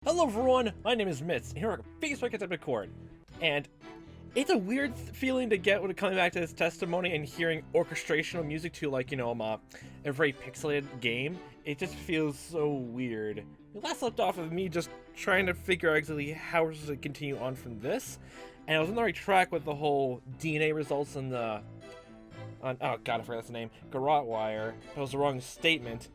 Hello everyone, my name is Mitz, and here are Facebook Contempt Court. And it's a weird feeling to get when it comes back to this testimony and hearing orchestrational music to, like, a very pixelated game. It just feels so weird. We last left off of me just trying to figure out exactly how we're supposed to continue on from this. And I was on the right track with the whole DNA results and oh god, I forgot the name, garrote wire. That was the wrong statement.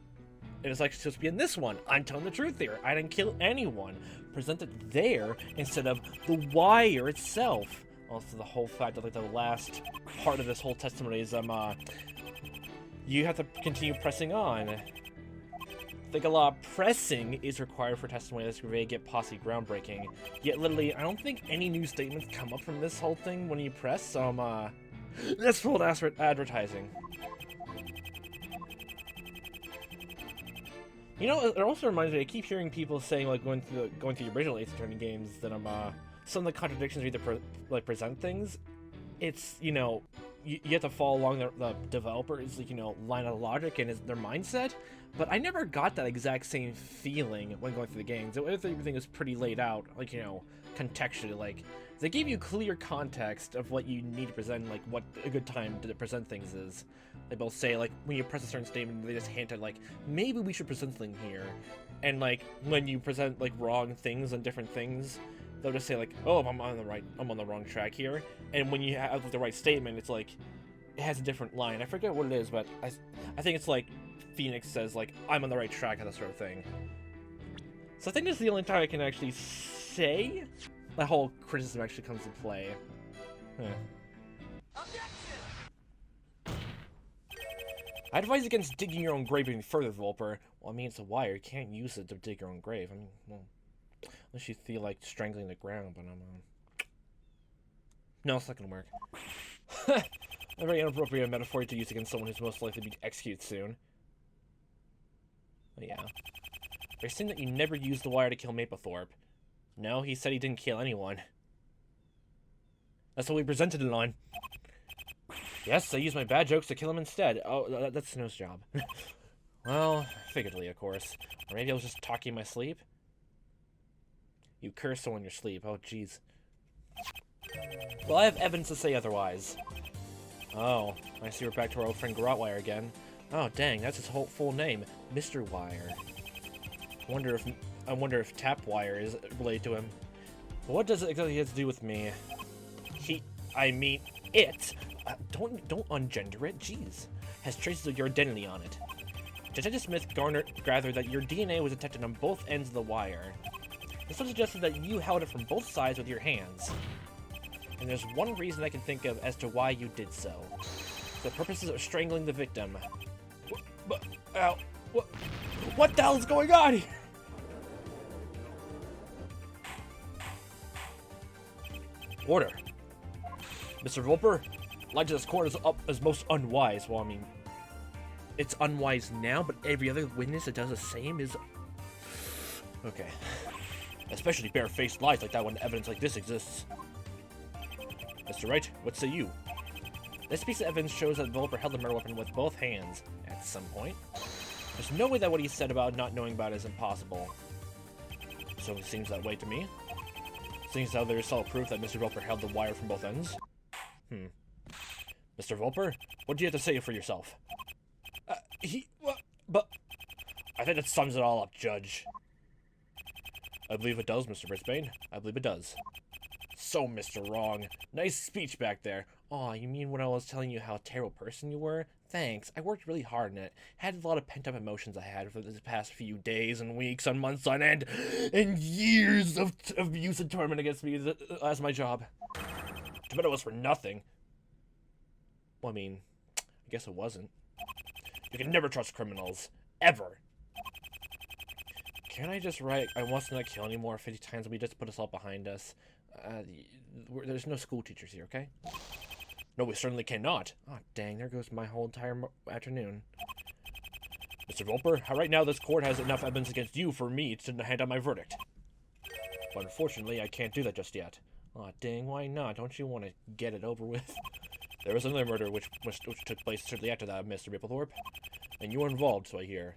And it's like supposed to be in this one. I'm telling the truth here. I didn't kill anyone. Present it there instead of the wire itself. Also, the whole fact that, like, the last part of this whole testimony is you have to continue pressing on. I think a lot of pressing is required for testimony that's going to get possibly groundbreaking. Yet, literally, I don't think any new statements come up from this whole thing when you press. So that's full advertising. You know, it also reminds me, I keep hearing people saying, like, going through the original Ace Attorney games, that some of the contradictions either present things. It's, you have to follow along the developer's, line of logic and their mindset. But I never got that exact same feeling when going through the games. Everything was pretty laid out, like, contextually. Like, they gave you clear context of what you need to present, like, what a good time to present things is. They both say, like, when you press a certain statement, they just hint at, like, maybe we should present something here. And, like, when you present, like, wrong things and different things, they'll just say, like, oh, I'm on the wrong track here. And when you have the right statement, it's like, it has a different line. I forget what it is, but I think it's like Phoenix says, like, I'm on the right track and that sort of thing. So I think this is the only time I can actually say that whole criticism actually comes into play. I advise against digging your own grave any further, Volper. Well, I mean, it's a wire. You can't use it to dig your own grave. I mean, well, unless you feel like strangling the ground, but no, it's not gonna work. A very inappropriate metaphor to use against someone who's most likely to be executed soon. But yeah. They're saying that you never used the wire to kill Mapplethorpe. No, he said he didn't kill anyone. That's what we presented it on. Yes, I used my bad jokes to kill him instead. Oh, that's Snow's job. Well, figuratively, of course. Or maybe I was just talking in my sleep? You curse someone in your sleep. Oh, jeez. Well, I have evidence to say otherwise. Oh, I see we're back to our old friend Garrote again. Oh, dang, that's his whole full name. Mr. Wire. I wonder if Tap Wire is related to him. But what does it exactly have to do with me? It. Don't ungender it, jeez. Has traces of your identity on it. Detective Smith gathered that your DNA was detected on both ends of the wire. This one suggested that you held it from both sides with your hands. And there's one reason I can think of as to why you did so. The purposes of strangling the victim. Ow. What the hell is going on here? Order. Mr. Volper, lying to this court is most unwise. Well, I mean, it's unwise now, but every other witness that does the same is... Okay. Especially bare-faced lies like that when evidence like this exists. Mr. Wright, what say you? This piece of evidence shows that the developer held the murder weapon with both hands at some point. There's no way that what he said about not knowing about it is impossible. So it seems that way to me. Seems how there's solid proof that Mr. Volper held the wire from both ends. Mr. Volper, what do you have to say for yourself? But... I think that sums it all up, Judge. I believe it does, Mr. Brisbane. I believe it does. So, Mr. Wrong. Nice speech back there. Aw, you mean when I was telling you how terrible person you were? Thanks. I worked really hard on it. Had a lot of pent-up emotions I had for the past few days and weeks and months on end, and years of abuse and torment against me as my job. Too bad it was for nothing. Well, I mean, I guess it wasn't. You can never trust criminals. Ever. Can't I just write, I want to not kill anymore 50 times and we just put us all behind us? There's no school teachers here, okay? No, we certainly cannot. Oh, dang, there goes my whole entire afternoon. Mr. Volper, right now this court has enough evidence against you for me to hand down my verdict. But unfortunately, I can't do that just yet. Aw, dang, why not? Don't you want to get it over with? There was another murder which took place shortly after that, Mr. Mapplethorpe. And you were involved, so I hear.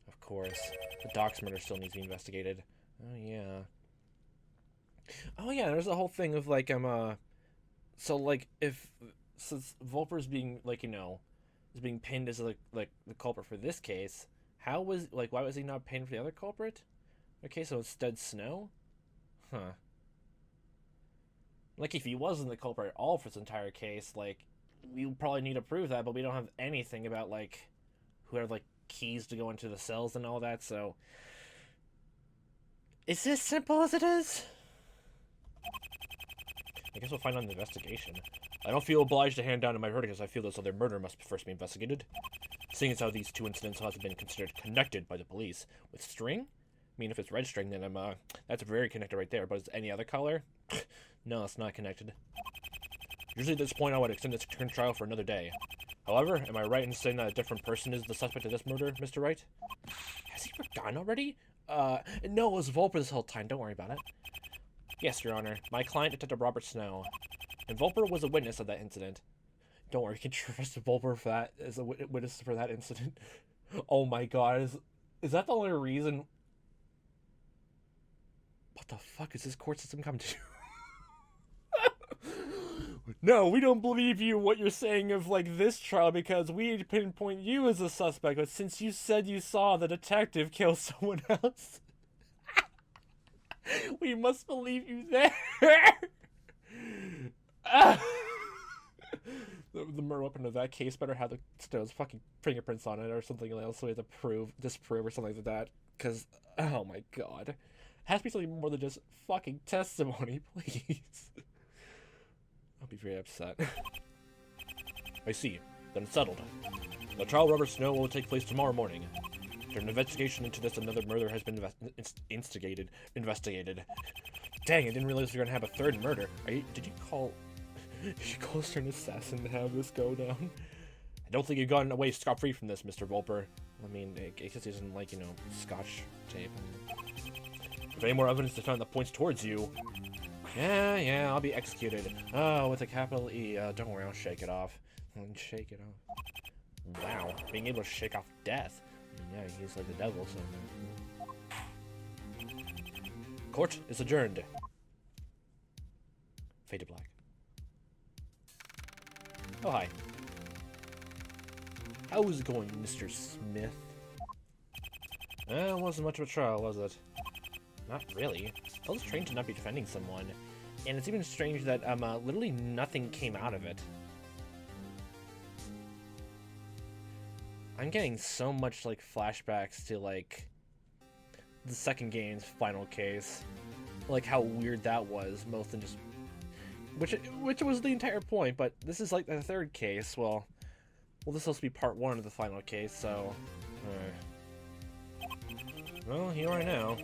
Of course. The Doc's murder still needs to be investigated. Oh, yeah. Oh, yeah, there's a whole thing of, like, so, like, if... Since Volper's being, like, is being pinned as, like the culprit for this case, how was... Like, why was he not pinned for the other culprit? Okay, so instead Snow? Huh. Like, if he wasn't the culprit at all for this entire case, like, we probably need to prove that, but we don't have anything about, like, who had, like, keys to go into the cells and all that, so... Is this simple as it is? I guess we'll find out in the investigation. I don't feel obliged to hand down to my verdict as I feel this other murder must first be investigated. Seeing as how these two incidents have been considered connected by the police. With string? I mean, if it's red string, then that's very connected right there, but is any other color? No, it's not connected. Usually at this point I would extend this trial for another day. However, am I right in saying that a different person is the suspect of this murder, Mr. Wright? Has he forgotten already? No, it was Volper this whole time, don't worry about it. Yes, Your Honor. My client, Detective Robert Snow. And Volper was a witness of that incident. Don't worry, you can trust Volper for that as a witness for that incident. Oh my god, is that the only reason? What the fuck is this court system come to? No, we don't believe you what you're saying of, like, this trial because we pinpoint you as a suspect, but since you said you saw the detective kill someone else, we must believe you there. The murder weapon of that case better have the Snow's fucking fingerprints on it or something else so we have to disprove or something like that. Because, oh my god. It has to be something more than just fucking testimony, please. I'll be very upset. I see. Then it's settled. The trial of Robert Snow will take place tomorrow morning. During an investigation into this, another murder has been investigated. Dang, I didn't realize we were gonna have a third murder. Did you call us an assassin to have this go down? I don't think you've gotten away scot-free from this, Mr. Volper. I mean, I guess he doesn't like, scotch tape. If any more evidence is found that points towards you, yeah, I'll be executed. Oh, with a capital E. Don't worry, I'll shake it off. Shake it off. Wow, being able to shake off death. I mean, yeah, he's like the devil, so... Court is adjourned. Fade to black. Oh, hi. How's it going, Mr. Smith? It wasn't much of a trial, was it? Not really. I was trained to not be defending someone. And it's even strange that, literally nothing came out of it. I'm getting so much, like, flashbacks to, like, the second game's final case. Like, how weird that was, most than just... Which was the entire point, but this is, like, the third case. Well, this is supposed to be part one of the final case, so... Well, here I now.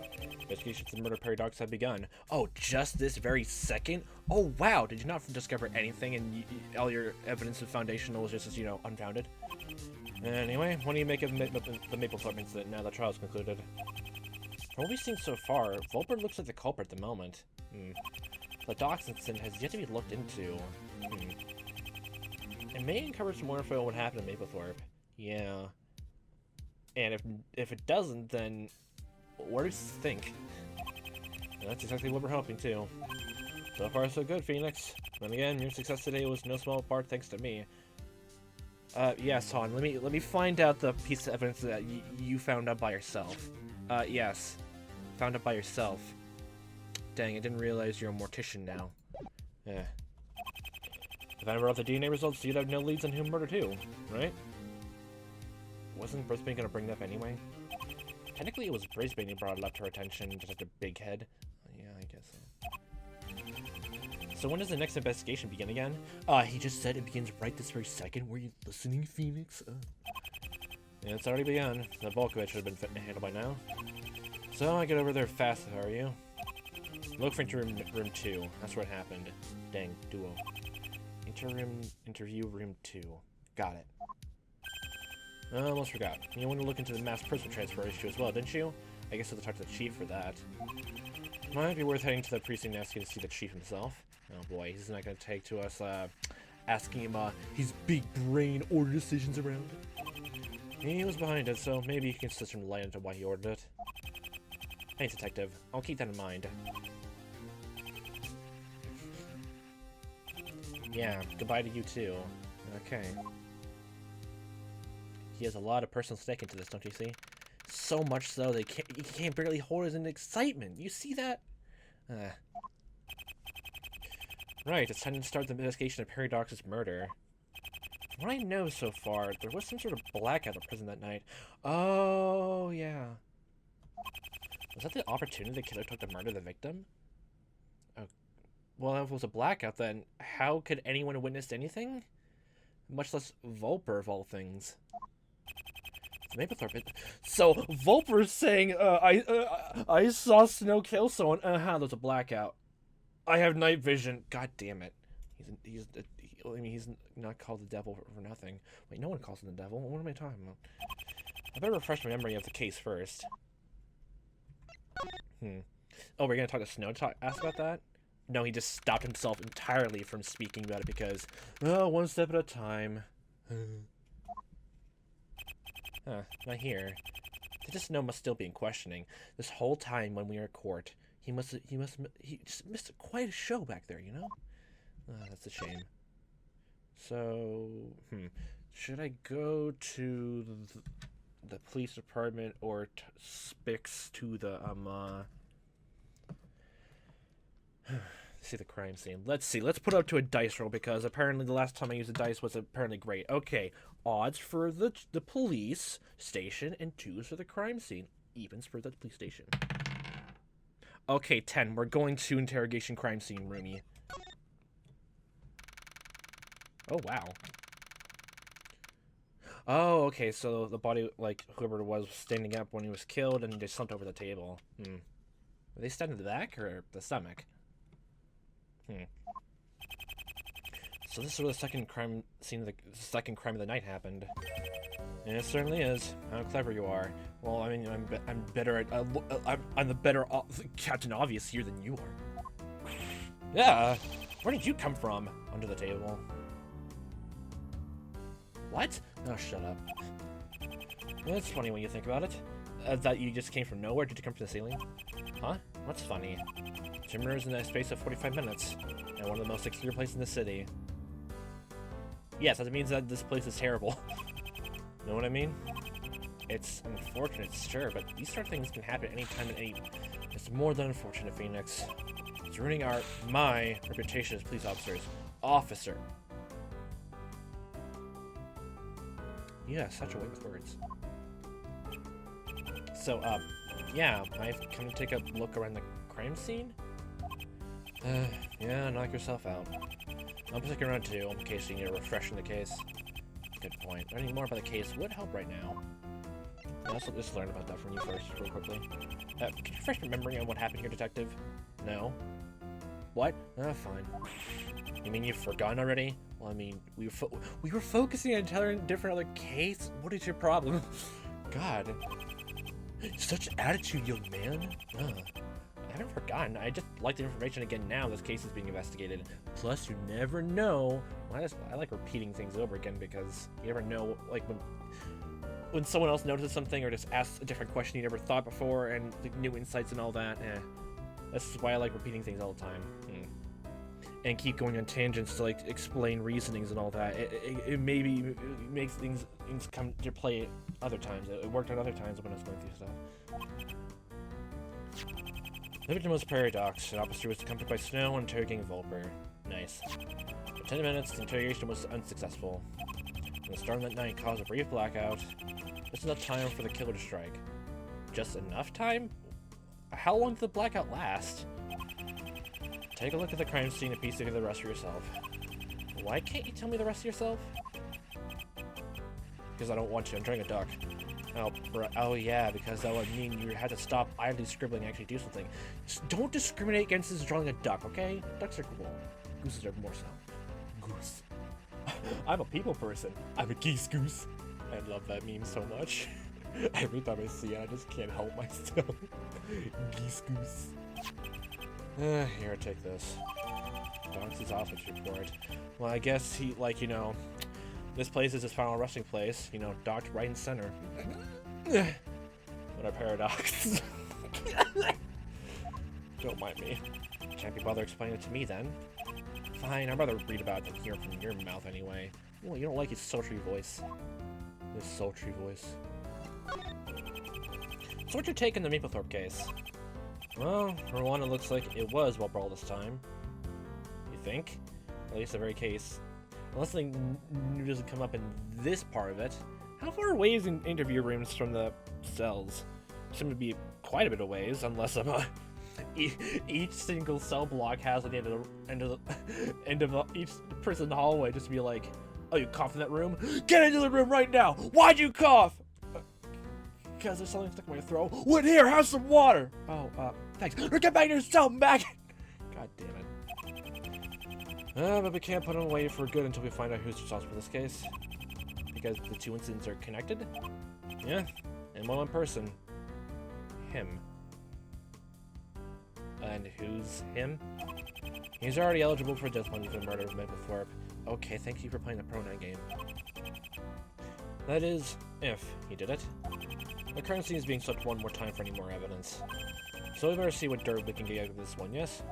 Investigations of the murder paradox have begun. Oh, just this very second? Oh, wow! Did you not discover anything and all your evidence of foundational was just, unfounded? Anyway, what do you make of the Maplethorpe incident now the trial's concluded? From what we've seen so far, Volper looks like the culprit at the moment. The Docks incident has yet to be looked into. It may uncover some more info on what happened to Maplethorpe. Yeah. And if it doesn't, then what does it think? And that's exactly what we're hoping too. So far so good, Phoenix. Then again, your success today was no small part thanks to me. Yes, Han, let me find out the piece of evidence that you found out by yourself. Yes. Found out by yourself. Dang, I didn't realize you're a mortician now. Yeah. If I wrote the DNA results, you'd have no leads on who murdered who, right? Wasn't Brisbane gonna bring that up anyway? Technically, it was Brisbane who brought it up to her attention, just like a big head. Yeah, I guess so. So when does the next investigation begin again? He just said it begins right this very second. Were you listening, Phoenix? Yeah, it's already begun. The bulk of it should have been handled by now. So I get over there fast, are you? Look for room 2. That's where it happened. Dang, duo. Interview room 2. Got it. I almost forgot. You wanted to look into the mass person transfer issue as well, didn't you? I guess I'll talk to the chief for that. Might be worth heading to the precinct and asking to see the chief himself. Oh boy, he's not gonna take to us, asking him, his big brain order decisions around it. He was behind it, so maybe he can shed some light into why he ordered it. Thanks, Detective. I'll keep that in mind. Yeah, goodbye to you too. Okay. He has a lot of personal stake into this, don't you see? So much so that he can't barely hold his in excitement. You see that? Right, it's time to start the investigation of Paradox's murder. From what I know so far, there was some sort of blackout at the prison that night. Oh, yeah. Was that the opportunity the killer took to murder the victim? Oh, well, if it was a blackout, then how could anyone have witnessed anything? Much less Vulper, of all things. So Vulper's saying, I saw Snow kill someone. There's a blackout. I have night vision. God damn it. He's not called the devil for nothing. Wait, no one calls him the devil. What am I talking about? I better refresh my memory of the case first. Oh, we're gonna talk to Snow to ask about that? No, he just stopped himself entirely from speaking about it because, oh, one step at a time. Not here. Snow must still be in questioning. This whole time when we were at court, he just missed quite a show back there, you know? That's a shame. So, should I go to the police department or Spix to the, see the crime scene. Let's see. Let's put it up to a dice roll because apparently the last time I used a dice was apparently great. Okay, odds for the police station and 2s for the crime scene. Evens for the police station. Okay, 10. We're going to interrogation crime scene, roomie. Oh, wow. Oh, okay, so the body, like, whoever was standing up when he was killed and they slumped over the table. Were they stabbed in the back or the stomach? So this is where the second crime scene, the second crime of the night happened. And it certainly is. How clever you are. Well, I mean, I'm better at, I'm the better Captain Obvious here than you are. Yeah. Where did you come from? Under the table. What? Oh, shut up. Well, it's funny when you think about it. That you just came from nowhere. Did you come from the ceiling? Huh? What's funny? Timber's in a space of 45 minutes, and one of the most secure places in the city. Yes, that means that this place is terrible. Know what I mean? It's unfortunate, sure, but these sort of things can happen anytime and any... It's more than unfortunate, Phoenix. It's ruining my reputation as police officer. Yeah, such a way with words. So, yeah, I've come to take a look around the crime scene? Yeah, knock yourself out. I'll be sticking around too, in case you need a refresh in the case. Good point. Learning more about the case would help right now. I'll also just learn about that from you first, real quickly. Can you refresh your memory on what happened here, Detective? No? What? Fine. You mean you've forgotten already? Well, I mean, we were focusing on a different other case? What is your problem? God. Such attitude, young man. I haven't forgotten. I just like the information again now this case is being investigated. Plus, you never know. Well, I like repeating things over again because you never know, like, when someone else notices something or just asks a different question you never thought before and like, new insights and all that. That's why I like repeating things all the time. And keep going on tangents to, like, explain reasonings and all that. It maybe makes things come to play other times. It worked at other times when I was going through stuff. The victim was Paradox. An officer was accompanied by Snow and interrogating Vulper. Nice. For 10 minutes, the interrogation was unsuccessful. The storm that night caused a brief blackout. Just enough time for the killer to strike. Just enough time? How long did the blackout last? Take a look at the crime scene and piece together the rest for yourself. Why can't you tell me the rest of yourself? Because I don't want to. I'm trying to duck. Oh yeah, because that would mean you had to stop idly scribbling and actually do something. Just don't discriminate against this drawing a duck, okay? Ducks are cool. Gooses are more so. Goose. I'm a people person. I'm a geese goose. I love that meme so much. Every time I see it, I just can't help myself. Geese goose. Here, take this. Dox's office report. Well, I guess he, like, you know, this place is his final resting place. You know, docked right in center. What a paradox. Don't mind me. Can't be bothered explaining it to me then. Fine, I'd rather read about it than hear from your mouth anyway. Well, you don't like his sultry voice. His sultry voice. So what's your take on the Maplethorpe case? Well, for one, it looks like it was well brawled this time. You think? At least the very case. Unless something new doesn't come up in this part of it. How far away is in interview rooms from the cells? Seem to be quite a bit of ways, unless each single cell block has at the end of each prison hallway just to be like, oh, you coughed in that room? Get into the room right now! Why'd you cough? Because there's something stuck in my throat. What, here? Have some water! Oh, thanks. Get back to your cell, Mac! God damn it. But we can't put him away for good until we find out who's responsible for this case. Because the two incidents are connected? Yeah, and one person. Him. And who's him? He's already eligible for death penalty for the murder of Maplethorpe. Okay, thank you for playing the pronoun game. That is, if he did it. The current scene is being swept one more time for any more evidence. So we better see what dirt we can get out of this one, yes?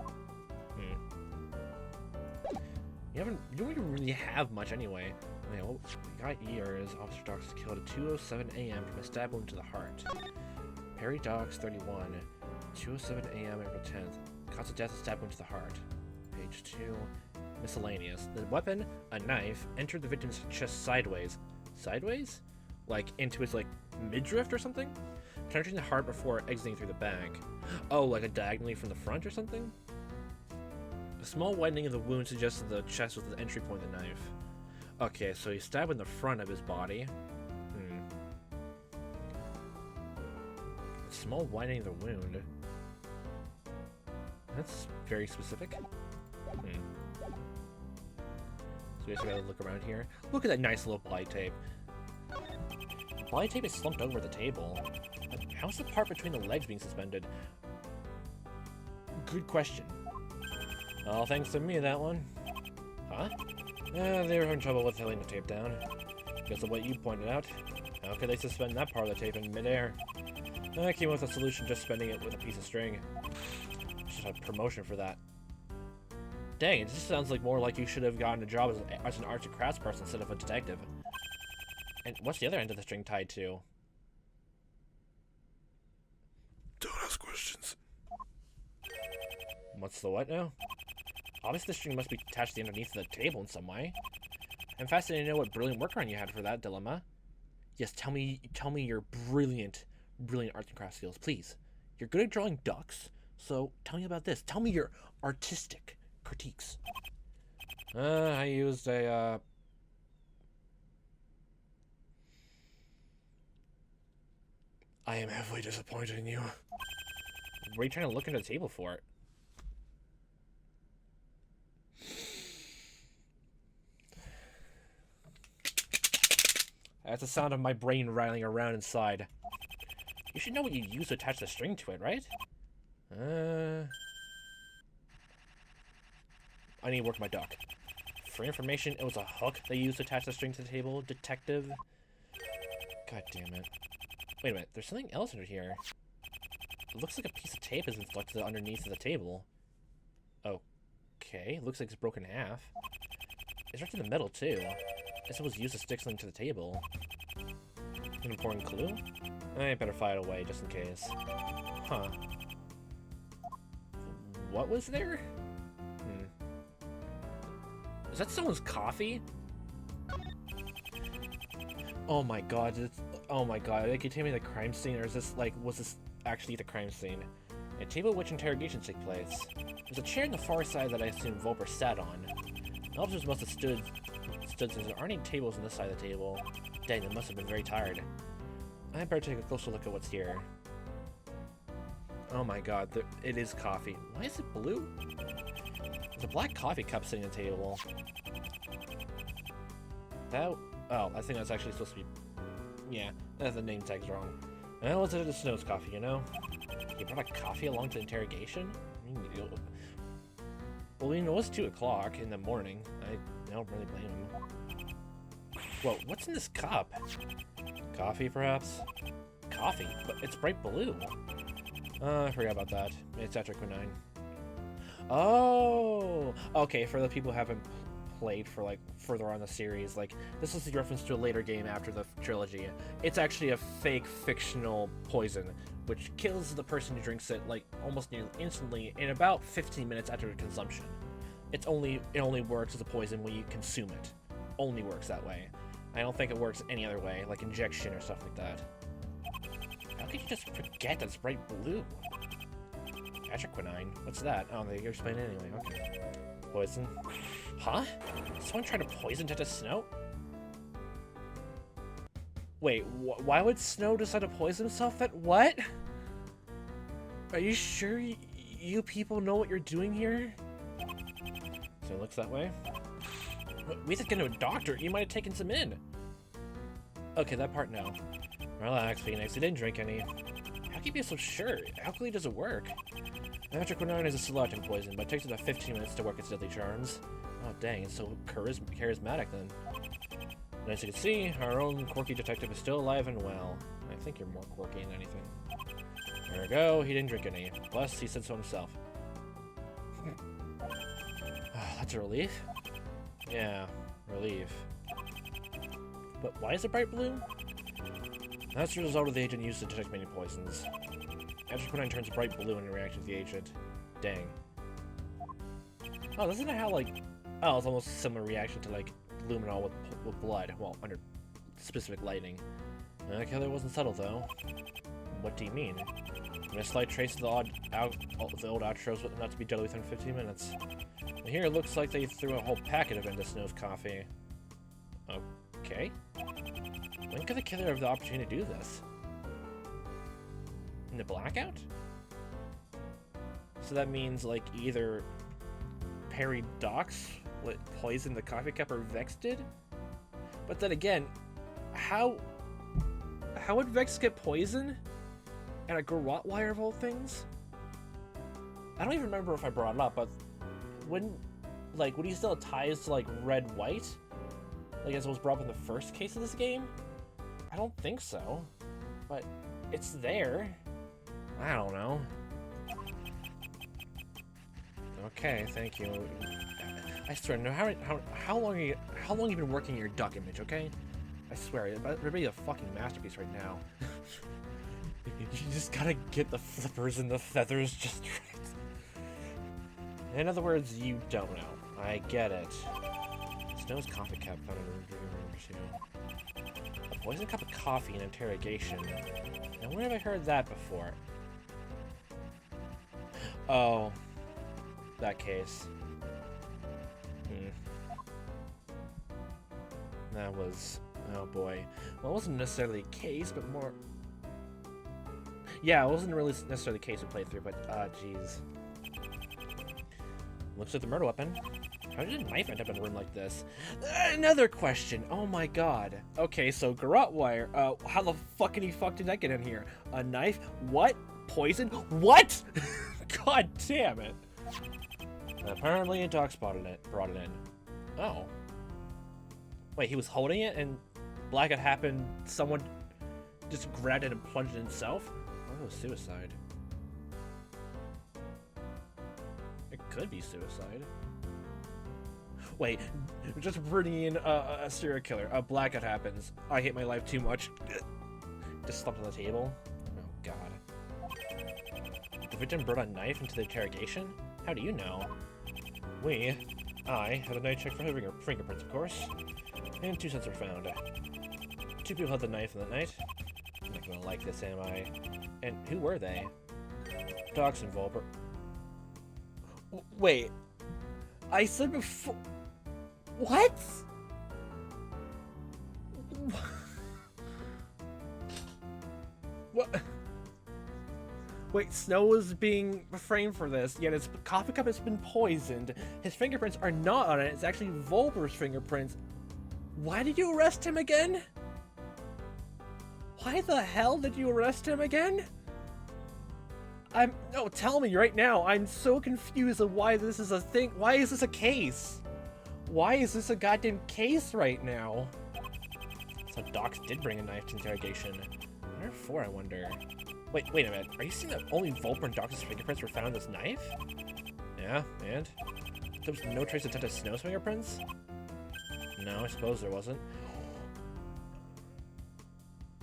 You don't even really have much anyway. Okay, what we got here is Officer Docks killed at 2:07 a.m. from a stab wound to the heart. Perry Docks, 31, 2:07 a.m. April 10th. Cause of death, stab wound to the heart. Page 2. Miscellaneous. The weapon, a knife, entered the victim's chest sideways. Sideways? Like into his midriff or something? Penetrating the heart before exiting through the back. Oh, like a diagonally from the front or something? A small widening of the wound suggests that the chest was the entry point of the knife. Okay, so he stabbed in the front of his body. A small widening of the wound. That's very specific. So we just gotta look around here. Look at that nice little bly tape. The bly tape is slumped over the table. How's the part between the legs being suspended? Good question. All thanks to me, that one. Huh? They were having trouble with holding the tape down. Because of what you pointed out. How could they suspend that part of the tape in midair? I came up with a solution, just suspending it with a piece of string. Just a promotion for that. Dang, this sounds like more like you should have gotten a job as an arts and crafts person instead of a detective. And what's the other end of the string tied to? Don't ask questions. What's the what now? Obviously the string must be attached to the underneath of the table in some way. I'm fascinated to know what brilliant workaround you had for that dilemma. Yes, tell me your brilliant arts and crafts skills, please. You're good at drawing ducks, so tell me about this. Tell me your artistic critiques. I used a, I am heavily disappointed in you. What are you trying to look under the table for? That's the sound of my brain rattling around inside. You should know what you use to attach the string to it, right? I need to work my duck. For information, it was a hook they used to attach the string to the table. Detective. God damn it. Wait a minute, there's something else under here. It looks like a piece of tape has been stuck to the underneath of the table. Okay, looks like it's broken in half. It's right in the middle, too. I guess it was used to stick something to the table. An important clue? I better file it away, just in case. Huh. What was there? Is that someone's coffee? Oh my god, oh my god, can you tell me the crime scene, or is this, was this actually the crime scene? A table at which interrogations take place. There's a chair on the far side that I assume Volper sat on. The officers must have stood since there aren't any tables on this side of the table. Dang, they must have been very tired. I better take a closer look at what's here. Oh my god, it is coffee. Why is it blue? There's a black coffee cup sitting on the table. Oh, I think that's actually supposed to be... Yeah, the name tag's wrong. Well, it's a Snow's coffee, you know? You brought a coffee along to interrogation? Well, you know, it's 2 o'clock in the morning. I don't really blame him. Whoa, what's in this cup? Coffee, perhaps? Coffee? But it's bright blue. I forgot about that. It's after Quinine. Oh! Okay, for the people who haven't played for, like, further on the series, like, this is a reference to a later game after the trilogy. It's actually a fake, fictional poison, which kills the person who drinks it, like, almost nearly instantly in about 15 minutes after consumption. It only works as a poison when you consume it. Only works that way. I don't think it works any other way, like injection or stuff like that. How could you just forget that it's bright blue? Quinine. What's that? Oh, they explain it anyway. Okay. Poison. Huh? Someone trying to poison Teta Snow? Wait, why would Snow decide to poison himself then? What? Are you sure you people know what you're doing here? So it looks that way. We have to get to a doctor. You might have taken some in. Okay, that part no. Relax, Phoenix. You didn't drink any. How can you be so sure? How quickly does it work? Quinine is a selecting poison, but it takes about 15 minutes to work its deadly charms. Oh dang, it's so charismatic then. And as you can see, our own quirky detective is still alive and well. I think you're more quirky than anything. There we go, he didn't drink any. Plus, he said so himself. That's a relief? Yeah, relief. But why is it bright blue? That's the result of the agent used to detect many poisons. Quinine turns bright blue in reaction to the agent. Dang. Oh, doesn't it have like... Oh, it's almost a similar reaction to like luminol with blood. Well, under specific lighting. The killer wasn't subtle though. What do you mean? A slight trace of the old outros not to be deadly within 15 minutes. And here it looks like they threw a whole packet of into Snow's coffee. Okay. When could the killer have the opportunity to do this? In the blackout? So that means like either Perry Docs poisoned the coffee cup or Vex did? But then again, how would Vex get poisoned? And a garrote wire of all things? I don't even remember if I brought it up, but would he still have ties to like red white? Like as it was brought up in the first case of this game? I don't think so. But it's there. I don't know. Okay, thank you. I swear, no. How long you been working your duck image? Okay, I swear, it better be a fucking masterpiece right now. You just gotta get the flippers and the feathers just right. In other words, you don't know. I get it. Snow's coffee cup found in room 2. A poisoned cup of coffee in interrogation. Now, where have I heard that before? Oh, that case. That was... Oh boy. Well, it wasn't necessarily a case, but more... Yeah, it wasn't really necessarily the case we played through, but, jeez. Looks like the murder weapon. How did a knife end up in a room like this? Another question! Oh my god. Okay, so garrote wire. How the fuckity fuck did that get in here? A knife? What? Poison? What? God damn it. Apparently a dog brought it in. Oh. Wait, he was holding it and blackout happened, someone just grabbed it and plunged it himself? Oh, suicide. It could be suicide. Wait, just bringing in a serial killer. A blackout happens. I hate my life too much. Just slumped on the table. Oh god. The victim brought a knife into the interrogation? How do you know? I had a night check for fingerprints, of course. And 2 cents were found. 2 people had the knife in the night. I'm not gonna like this, am I? And who were they? Docs and Volper. Wait. I said before... What? What? Wait, Snow was being framed for this, yet his coffee cup has been poisoned. His fingerprints are not on it, it's actually Volper's fingerprints. Why did you arrest him again? Why the hell did you arrest him again? No, tell me right now. I'm so confused of why this is a thing. Why is this a case? Why is this a goddamn case right now? So Docs did bring a knife to interrogation. Where for, I wonder? Wait a minute. Are you saying that only Volper and Doctor's fingerprints were found on this knife? Yeah, and? There was no trace of Detective Snow's fingerprints? No, I suppose there wasn't.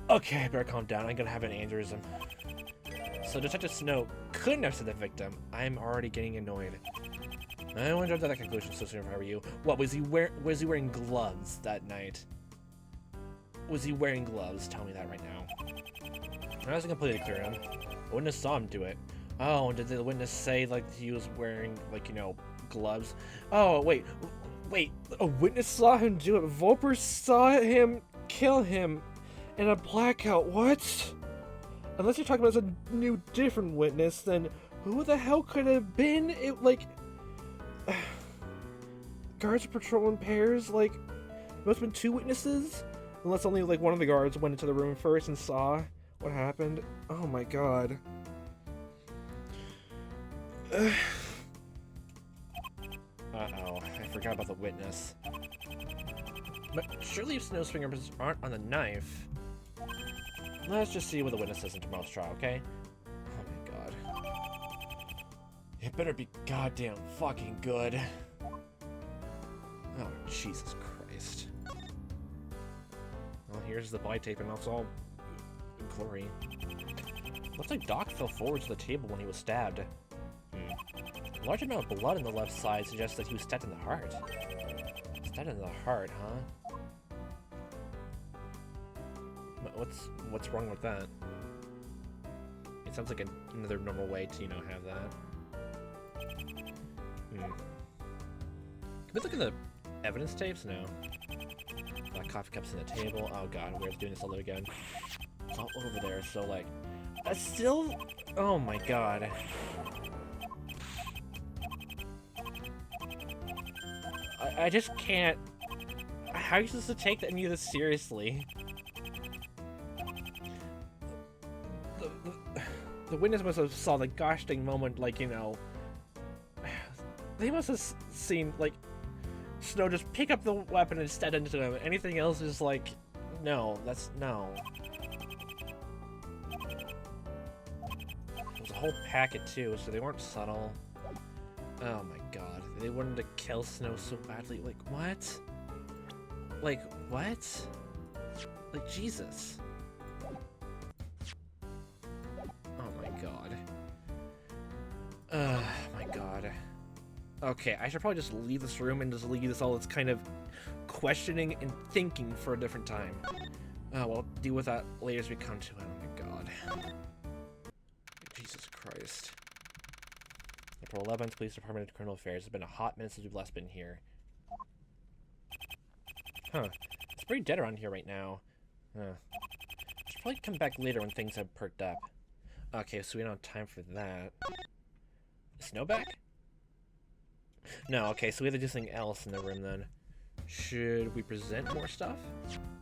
Okay, I better calm down. I'm gonna have an aneurysm. So Detective Snow couldn't have said the victim. I'm already getting annoyed. I wouldn't jump to that conclusion so soon if I were you. What, was he wearing gloves that night? Was he wearing gloves? Tell me that right now. I wasn't completely clear on him. A witness saw him do it. Oh, did the witness say, like, he was wearing, like, you know, gloves? Oh, wait, a witness saw him do it. Volper saw him kill him in a blackout. What? Unless you're talking about a new, different witness, then who the hell could have been? It, like, guards patrol in pairs, like, it must have been 2 witnesses? Unless only, like, one of the guards went into the room first and saw what happened. Oh my god. Uh-oh, I forgot about the witness. But surely if Snow's fingerprints aren't on the knife... Let's just see what the witness says in tomorrow's trial, okay? Oh my god. It better be goddamn fucking good. Oh, Jesus Christ. Well, here's the body tape and it's all glory. Looks like Doc fell forward to the table when he was stabbed. A large amount of blood on the left side suggests that he was stabbed in the heart. Stabbed in the heart, huh? What's wrong with that? It sounds like another normal way to, you know, have that. Can we look at the evidence tapes? No. Coffee cups on the table. Oh god, we're doing this all over again. It's all over there, so like... still... Oh my god. I just can't... How are you supposed to take any of this seriously? The witness must have saw the gosh dang moment, like, you know... They must have seen, like... Snow just pick up the weapon and stab into him. Anything else is like... No, that's... No. There's a whole packet, too, so they weren't subtle. Oh my god. They wanted to kill Snow so badly. Like, what? Like, what? Like, Jesus. Oh my god. My god. Okay, I should probably just leave this room and just leave this all this kind of questioning and thinking for a different time. We'll deal with that later as we come to it. Oh my god. Jesus Christ. April 11th, Police Department of Criminal Affairs. It's been a hot minute since we've last been here. Huh. It's pretty dead around here right now. Should probably come back later when things have perked up. Okay, so we don't have time for that. Snow back? No, okay, so we have to do something else in the room then. Should we present more stuff?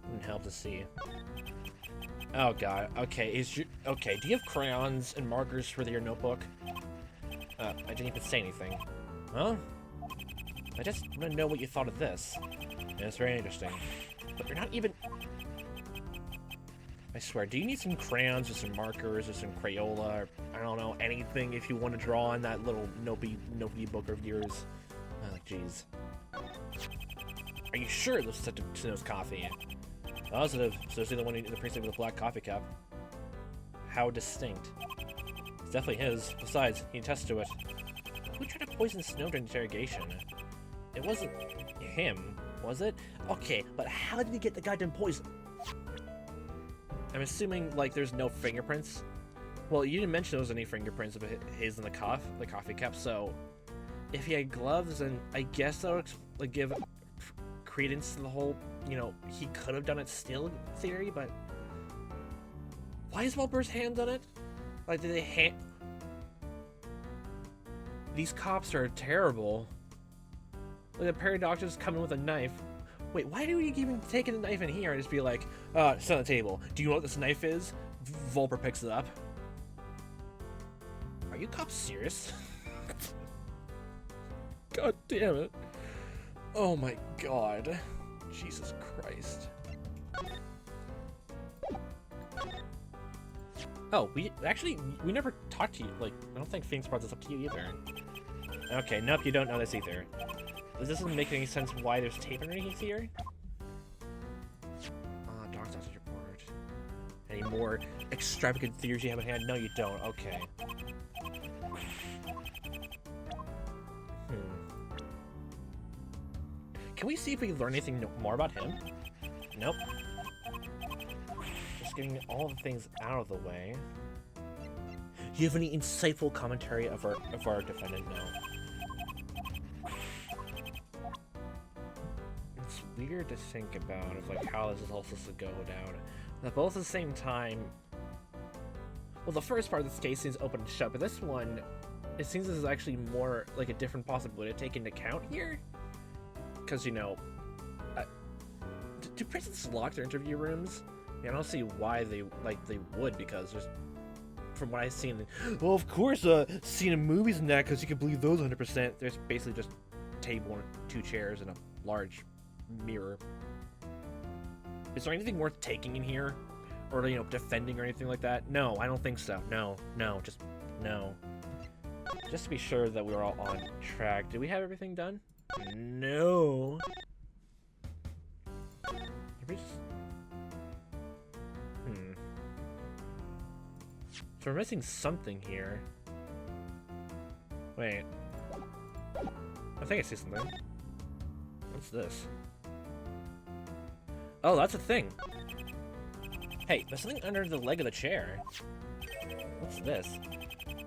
Wouldn't help to see. Oh god, okay, okay, do you have crayons and markers for your notebook? I didn't even say anything. Huh? I just want to know what you thought of this. Yeah, it's very interesting. But you're not even... I swear, do you need some crayons or some markers or some Crayola or, I don't know, anything if you want to draw on that little notebook book of yours? Like, jeez. Are you sure this is Snow's coffee? Positive. So it's the one in the precinct with a black coffee cup. How distinct. It's definitely his. Besides, he attests to it. Who tried to poison Snow during interrogation? It wasn't him, was it? Okay, but how did he get the goddamn poison? I'm assuming, like, there's no fingerprints. Well, you didn't mention there was any fingerprints of his in the coffee cup, so if he had gloves, then I guess that would, like, give credence to the whole, you know, he could have done it still theory, but why is Volper's hand on it? Like, did they hand... These cops are terrible. Like, a pair of doctors coming with a knife. Wait, why do we even take a knife in here and just be like, it's on the table. Do you know what this knife is? Volper picks it up. Are you cops serious? God damn it. Oh my god. Jesus Christ. Oh, we never talked to you. Like, I don't think Phoenix brought this up to you either. Okay, nope, you don't know this either. This doesn't make any sense why there's tape underneath here. Doc's doctor's report. Any more extravagant theories you have in hand? No, you don't. Okay. Can we see if we learn anything more about him? Nope. Just getting all the things out of the way. Do you have any insightful commentary of our defendant? No. It's weird to think about of like how this is all supposed to go down. But both at the same time. Well, the first part of this case seems open and shut, but this one, it seems this is actually more like a different possibility to take into account here. Because, you know, do prisons lock their interview rooms? Yeah, I don't see why they would, because there's, from what I've seen, well, of course, seeing movies and that, because you can believe those 100%. There's basically just a table and 2 chairs and a large mirror. Is there anything worth taking in here? Or, you know, defending or anything like that? No, I don't think so. No, just no. Just to be sure that we're all on track. Did we have everything done? No. So we're missing something here. Wait. I think I see something. What's this? Oh, that's a thing. Hey, there's something under the leg of the chair. What's this?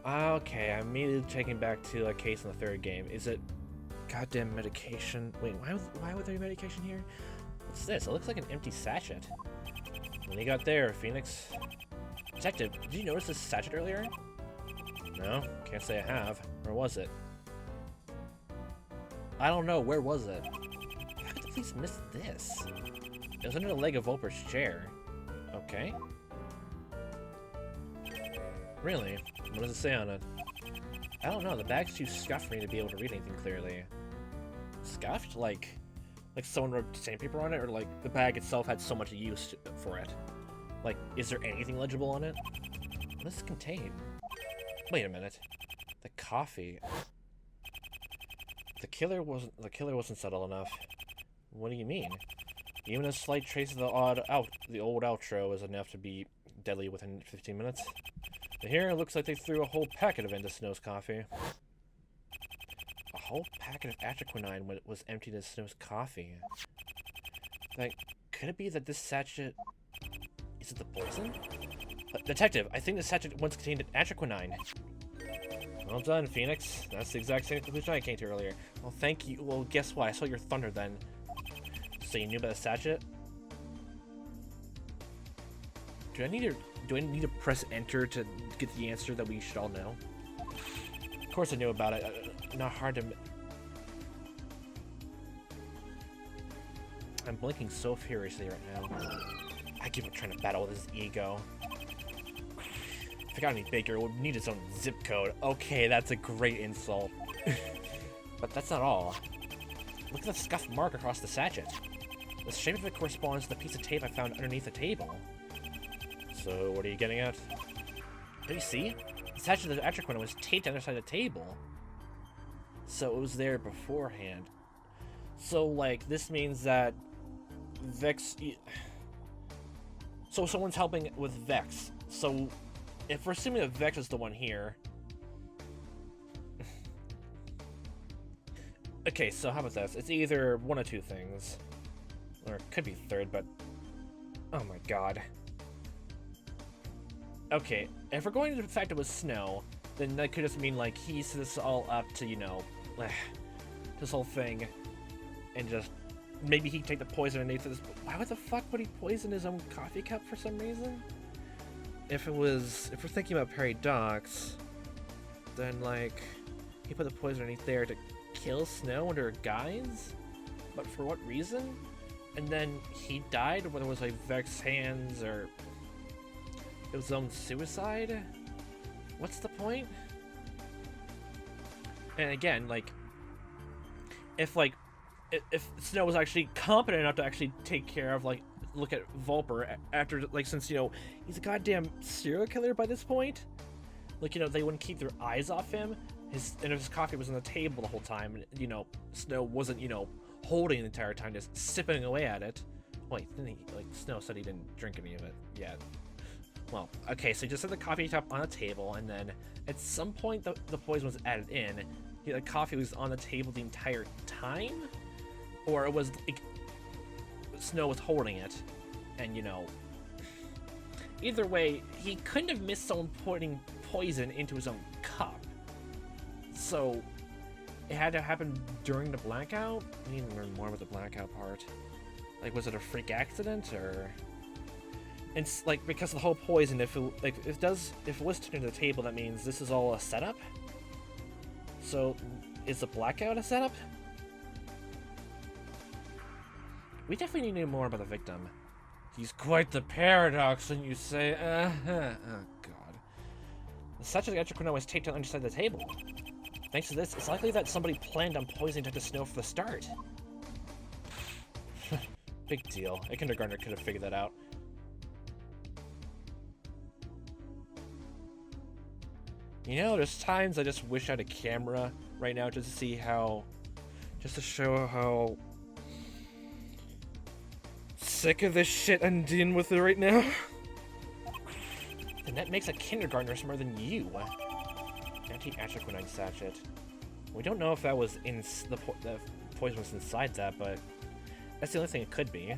Okay, I'm immediately checking back to a case in the 3rd game. Is it goddamn medication? Wait, why would there be medication here? What's this? It looks like an empty sachet. What do you got there, Phoenix? Detective, did you notice this sachet earlier? No, can't say I have. Where was it? I don't know, where was it? How could the police miss this? It was under the leg of Volper's chair. Okay. Really? What does it say on it? I don't know, the bag's too scuffed for me to be able to read anything clearly. Scuffed? Like someone wrote sandpaper on it, or like the bag itself had so much use for it? Like, is there anything legible on it? What does it contain? Wait a minute. The coffee. The killer wasn't subtle enough. What do you mean? Even a slight trace of the old outro is enough to be deadly within 15 minutes. But here it looks like they threw a whole packet of into Snow's coffee. A whole packet of atroquinine when it was emptied in Snow's coffee. Like, could it be that this sachet... Is it the poison? Detective, I think the sachet once contained atroquinine. Well done, Phoenix. That's the exact same conclusion I came to earlier. Well, thank you. Well, guess what? I saw your thunder then. So you knew about the sachet? Do I need to press enter to get the answer that we should all know? Of course I knew about it. Not hard to... I'm blinking so furiously right now. I keep trying to battle with his ego. If it got any bigger, it would need its own zip code. Okay, that's a great insult. But that's not all. Look at the scuffed mark across the sachet. The shape of it corresponds to the piece of tape I found underneath the table. So, what are you getting at? Do you see? The sachet of the atroquinine was taped on the other side of the table. So it was there beforehand. So, like, this means that Vex... So someone's helping with Vex. So, if we're assuming that Vex is the one here... Okay, so how about this? It's either one of 2 things. Or it could be third, but... Oh my god. Okay, if we're going to the fact it was Snow, then that could just mean, like, he set this all up to, you know... this whole thing. And just... Maybe he'd take the poison and this. Why the fuck would he poison his own coffee cup for some reason? If we're thinking about paradox, then, like, he put the poison underneath there to kill Snow under guise? But for what reason? And then he died, whether it was like Vex's hands or it was his own suicide? What's the point? And again, like, if Snow was actually competent enough to actually take care of, like, look at Vulper after, like, since, you know, he's a goddamn serial killer by this point. Like, you know, they wouldn't keep their eyes off him. His coffee was on the table the whole time, and, you know, Snow wasn't, you know, holding the entire time, just sipping away at it. Wait, didn't he, like, Snow said he didn't drink any of it yet. Well, okay, so he just set the coffee cup on the table, and then at some point the poison was added in. The coffee was on the table the entire time? Or it was, like, Snow was holding it, and, you know, either way, he couldn't have missed someone putting poison into his own cup. So, it had to happen during the blackout? We need to learn more about the blackout part. Like, was it a freak accident, or... It's, like, because of the whole poison, if it was turned into the table, that means this is all a setup? So, is the blackout a setup? We definitely need to know more about the victim. He's quite the paradox when you say, oh god. The satchel of Etriquina was taped on the underside of the table. Thanks to this, it's likely that somebody planned on poisoning Dr. Snow from the start. Big deal. A kindergartner could have figured that out. You know, there's times I just wish I had a camera right now just to see how... Just to show how... sick of this shit I'm dealing with it right now. And that makes a kindergartner smarter than you. Anti-atriquinine sachet. We don't know if that was in the poison was inside that, but that's the only thing it could be.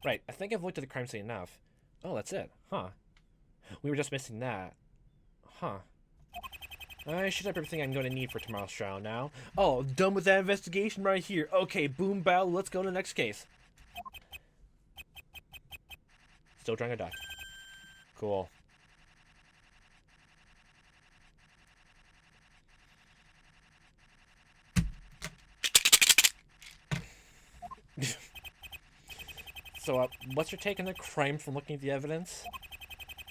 Right, I think I've looked at the crime scene enough. Oh, that's it. Huh. We were just missing that. Huh. I should have everything I'm going to need for tomorrow's trial now. Oh, done with that investigation right here. Okay, boom, bow, let's go to the next case. Still trying to die. Cool. So, what's your take on the crime from looking at the evidence?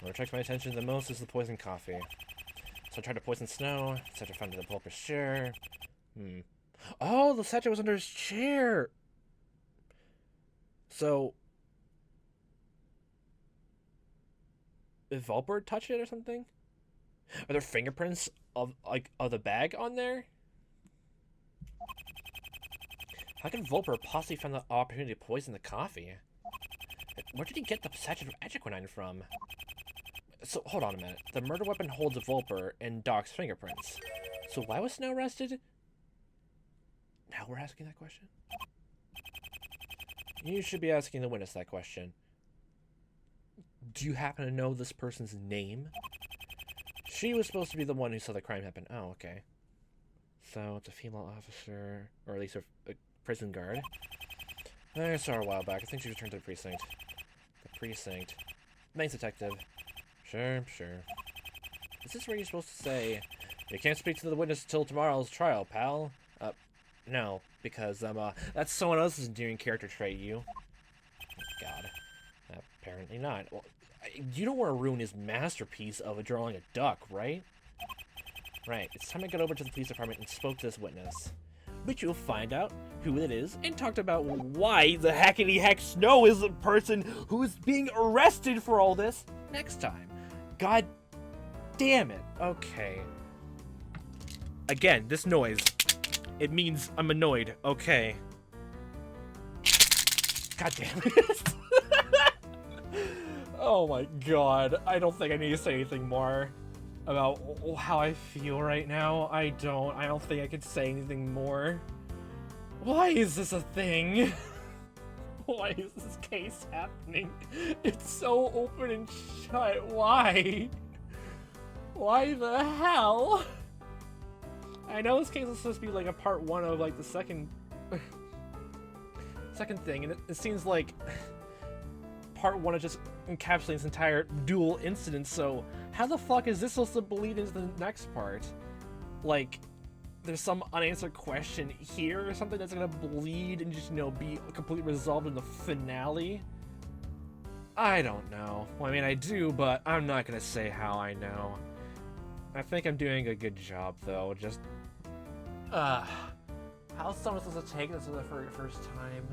What attracts my attention the most is the poison coffee. So I tried to poison Snow, Satchel found the Vulper's chair. Oh, the Satchel was under his chair! So... did Vulper touch it or something? Are there fingerprints of the bag on there? How can Vulper possibly find the opportunity to poison the coffee? Where did he get the satchel of atriquinine from? So, hold on a minute. The murder weapon holds a Vulper and Doc's fingerprints. So why was Snow arrested? Now we're asking that question? You should be asking the witness that question. Do you happen to know this person's name? She was supposed to be the one who saw the crime happen. Oh, okay. So, it's a female officer, or at least a prison guard. I saw her a while back. I think she returned to the precinct. The precinct. Thanks, detective. Sure, sure. Is this where you're supposed to say, you can't speak to the witness until tomorrow's trial, pal? No, because, that's someone else's endearing character trait, you. God. Apparently not. Well, you don't want to ruin his masterpiece of drawing a duck, right? Right, it's time I got over to the police department and spoke to this witness. But you'll find out who it is and talked about why the hackety-hack Snow is the person who is being arrested for all this next time. God damn it. Okay. Again, this noise. It means I'm annoyed. Okay. God damn it. Oh my god. I don't think I need to say anything more about how I feel right now. I don't think I could say anything more. Why is this a thing? Why is this case happening? It's so open and shut. Why? Why the hell? I know this case is supposed to be like a part one of like the second thing, and it seems like part one is just encapsulating this entire dual incident, so how the fuck is this supposed to bleed into the next part? Like, there's some unanswered question here or something that's gonna bleed and just, you know, be completely resolved in the finale? I don't know. Well, I mean, I do, but I'm not gonna say how I know. I think I'm doing a good job, though. Just, how's someone supposed to take this for the first time?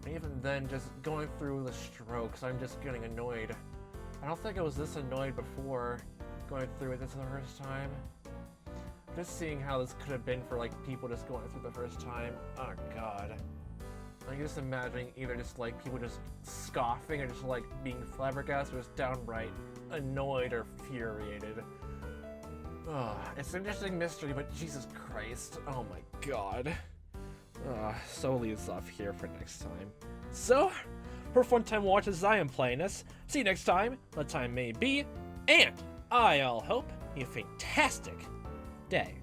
Even then, just going through the strokes, I'm just getting annoyed. I don't think I was this annoyed before going through this the first time. Just seeing how this could have been for like people just going through the first time. Oh god. I'm just imagining either just like people just scoffing or just like being flabbergasted or just downright annoyed or infuriated. Oh, it's an interesting mystery, but Jesus Christ. Oh my god. So we'll leave this off here for next time. So, for a fun time watch as I am playing this, see you next time, what time may be, and I all hope you have a fantastic day.